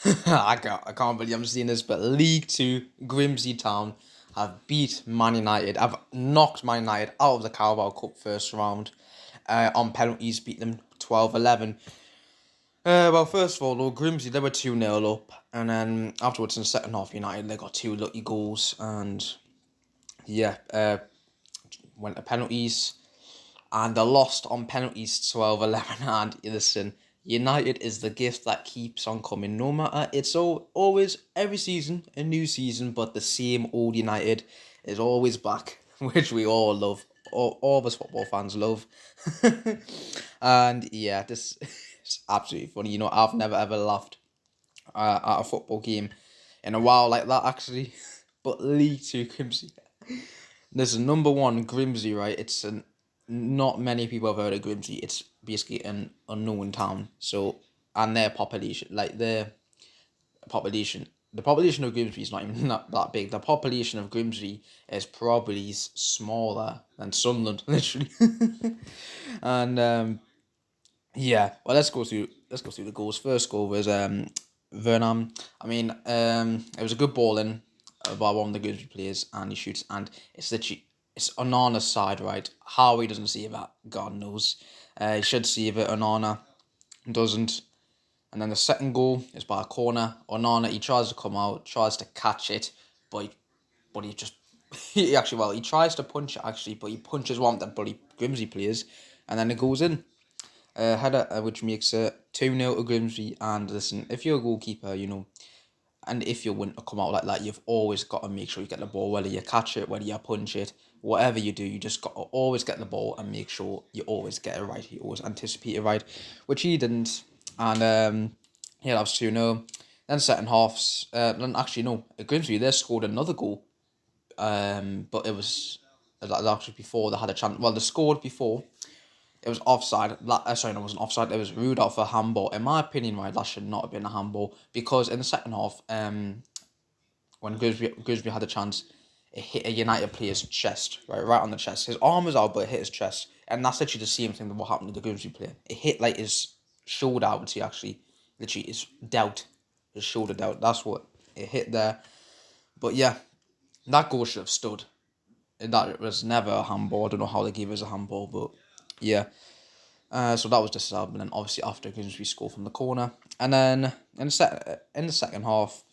I can't believe I'm seeing this, but League Two, Grimsby Town have beat Man United. I've knocked Man United out of the Carabao Cup first round on penalties, beat them 12-11. Well, first of all, though, Grimsby, they were 2-0 up, and then afterwards in the second half, United, they got two lucky goals, and yeah, went to penalties, and they lost on penalties 12-11. And listen, United is the gift that keeps on coming. No matter, it's always every season a new season, but the same old United is always back, which we all love. All of us football fans love. And yeah, this is absolutely funny. I've never ever laughed at a football game in a while like that, actually. But League Two Grimsby. There's a number one Grimsby, right? Not many people have heard of Grimsby. It's basically an unknown town. So, and their population, population, the population of Grimsby is not even not that big. The population of Grimsby is probably smaller than Sunderland, literally. And yeah, well, let's go through the goals. First goal was Vernam. I mean, it was a good ball in by one of the Grimsby players, and he shoots, and it's Onana's side, right? How he doesn't see that, God knows. He should see it. Onana doesn't. And then the second goal is by a corner. Onana, he tries to come out, tries to catch it, but he just he tries to punch it actually, but he punches one of the bloody Grimsby players, and then it goes in. Header, which makes it 2-0 to Grimsby. And listen, if you're a goalkeeper, and if you want to come out like that, you've always got to make sure you get the ball, whether you catch it, whether you punch it, whatever you do, you just got to always get the ball and make sure you always get it right. You always anticipate it right, which he didn't. And yeah, that was 2-0. Then second halves, then actually no, Grimsby, they scored another goal. But it was actually before they had a chance. Well, they scored before. It was offside. Sorry, no, it wasn't offside. It was ruled out for a handball. In my opinion, right, that should not have been a handball because in the second half, when Grimsby had a chance, it hit a United player's chest, right on the chest. His arm was out, but it hit his chest, and that's literally the same thing that what happened to the Grimsby player. It hit like his shoulder. I would say actually, literally his delt, his shoulder delt. That's what it hit there. But yeah, that goal should have stood. That was never a handball. I don't know how they gave us a handball, but yeah. So that was disallowed, and then obviously after Grimsby scored from the corner, and then in the second half,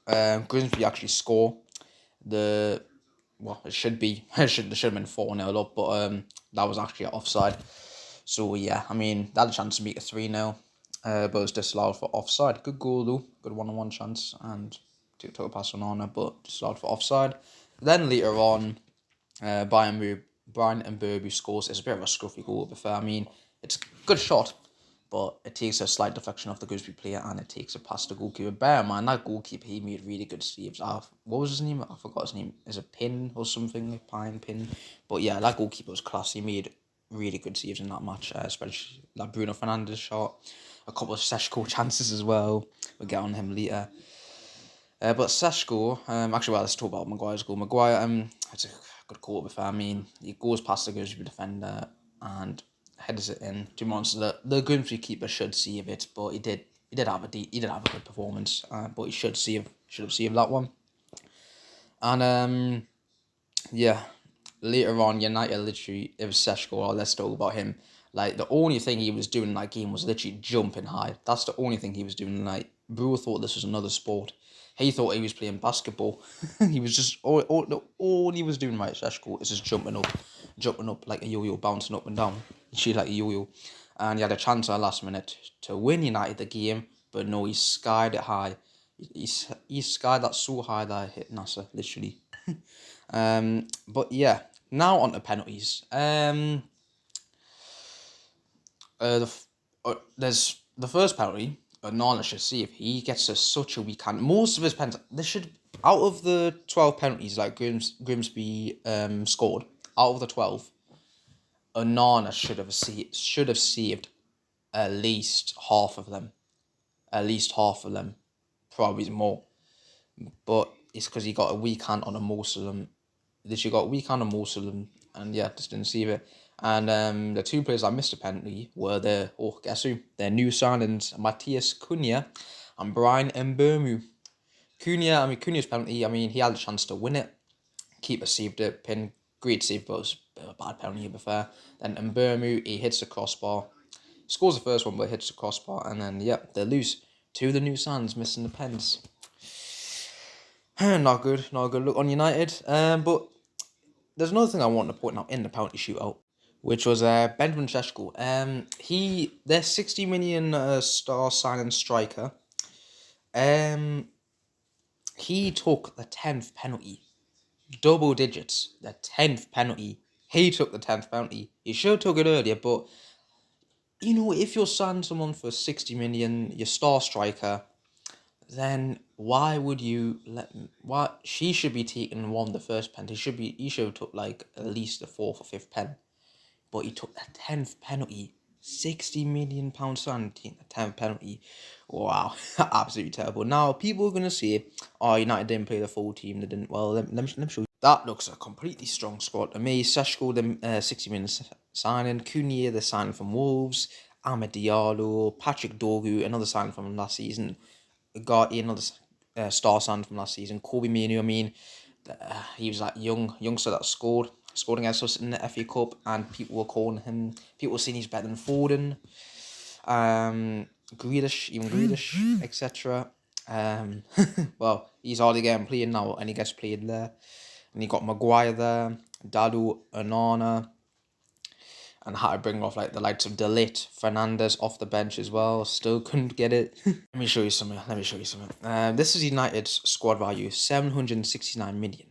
Grimsby actually score the it should be it should have been 4-0 up, but that was actually offside. So yeah, I mean they had a chance to make it 3-0, but it was disallowed for offside. Good goal though, good 1-on-1 chance, and took a pass on honor, but disallowed for offside. Then later on, Brian and Burby scores. It's a bit of a scruffy goal, to be fair. I mean, it's a good shot, but it takes a slight deflection off the Grimsby player and it takes it past the goalkeeper. Bear in mind, that goalkeeper, he made really good saves. What was his name? I forgot his name. Is it Pin or something? Like Pine Pin? But yeah, that goalkeeper was class. He made really good saves in that match, especially that Bruno Fernandes shot. A couple of Seshko chances as well. We'll get on him later. But Seshko, actually, let's talk about Maguire's goal. Maguire, it's a good goal, to be fair. I mean, he goes past the Grimsby defender and headers it in. To be honest, the Grimsby keeper should save it, but he did have a good performance. But he should have saved that one. And yeah, later on, United literally, it was Seshko. Let's talk about him. Like, the only thing he was doing in that game was literally jumping high. That's the only thing he was doing. Like, Brewer thought this was another sport. He thought he was playing basketball. He was just, all he was doing, right, Seshko, is just jumping up like a yo-yo, bouncing up and down. She like a yo-yo. And he had a chance at the last minute to win United the game, but no, he skied it high. He skied that so high that it hit NASA, literally. But yeah, now on to penalties. There's the first penalty. Nana should see if he gets such a weak hand. Most of his penalties, they should out of the 12 penalties like Grimsby scored. Out of the 12, Onana should have saved at least half of them. At least half of them, probably more. But it's because he got a weak hand on a most of them. Literally got a weak hand on most of them, and yeah, just didn't save it. And the two players that missed a penalty were guess who? Their new signings, Matthias Cunha and Brian Mbeumo. Cunha's penalty, he had a chance to win it. Keeper saved it, great save, but it was a bit of a bad penalty, to be fair. Then Mbeumo, he hits the crossbar. Scores the first one, but hits the crossbar, and then, they lose to the New Sands, missing the pens. Not good. Look on United. But there's another thing I want to point out in the penalty shootout, which was Benjamin Šeško. Their 60 million star signing striker. He took the 10th penalty, double digits. The 10th penalty. He took the 10th penalty. He should have took it earlier, but if you're signing someone for 60 million, your star striker, then why would you she should be taking one of the first pen. He should have took like at least the 4th or 5th pen. But he took the 10th penalty. £60 million signing, taking the 10th penalty. Wow, absolutely terrible. Now people are gonna say, "Oh, United didn't play the full team. They didn't." Well, let me show you. That looks a completely strong squad to me. Šeško, the 60 million signing. Cunha, the signing from Wolves. Amad Diallo, Patrick Dorgu, another signing from last season. Got another star signing from last season. Kobe Manu, he was that youngster that scored against us in the FA Cup, and people were saying he's better than Foden, Grealish, etc. Well, he's hardly getting played now, and he gets played there. And you got Maguire there, Dalu, Onana, and had to bring off like the likes of De Ligt, Fernandes off the bench as well. Still couldn't get it. Let me show you something. This is United's squad value, 769 million.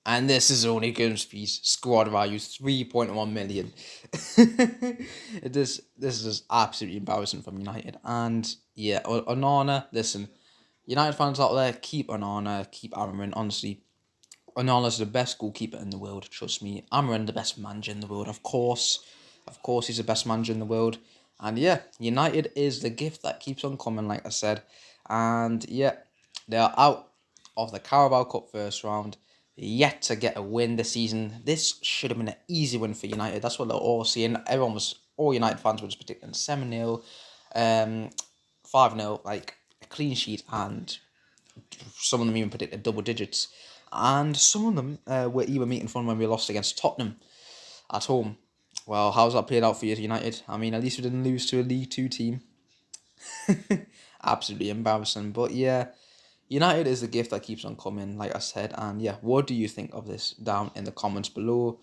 And this is only Grimsby's squad value, 3.1 million. This is just absolutely embarrassing from United. And yeah, Onana, listen, United fans out there, keep Onana, keep Amarin. Honestly, Onana's the best goalkeeper in the world, trust me. Amarin, the best manager in the world, of course. Of course, he's the best manager in the world. And yeah, United is the gift that keeps on coming, like I said. And yeah, they are out of the Carabao Cup first round. Yet to get a win this season. This should have been an easy win for United. That's what they're all saying. All United fans were just predicting 7-0, 5-0, like a clean sheet, and some of them even predicted double digits. And some of them were even making fun when we lost against Tottenham at home. Well, how's that played out for you, United? At least we didn't lose to a League 2 team. Absolutely embarrassing. But yeah, United is the gift that keeps on coming, like I said. And yeah, what do you think of this? Down in the comments below.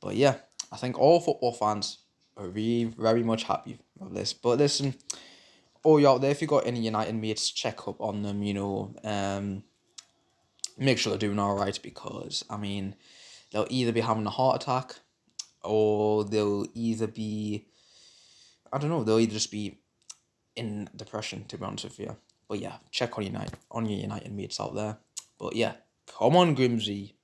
But yeah, I think all football fans are really very much happy with this. But listen, all you out there, if you got any United mates, check up on them, make sure they're doing alright, because they'll either be having a heart attack, or they'll either be, I don't know, they'll either just be in depression, to be honest with you. But yeah, check on your United mates out there. But yeah, come on, Grimsby.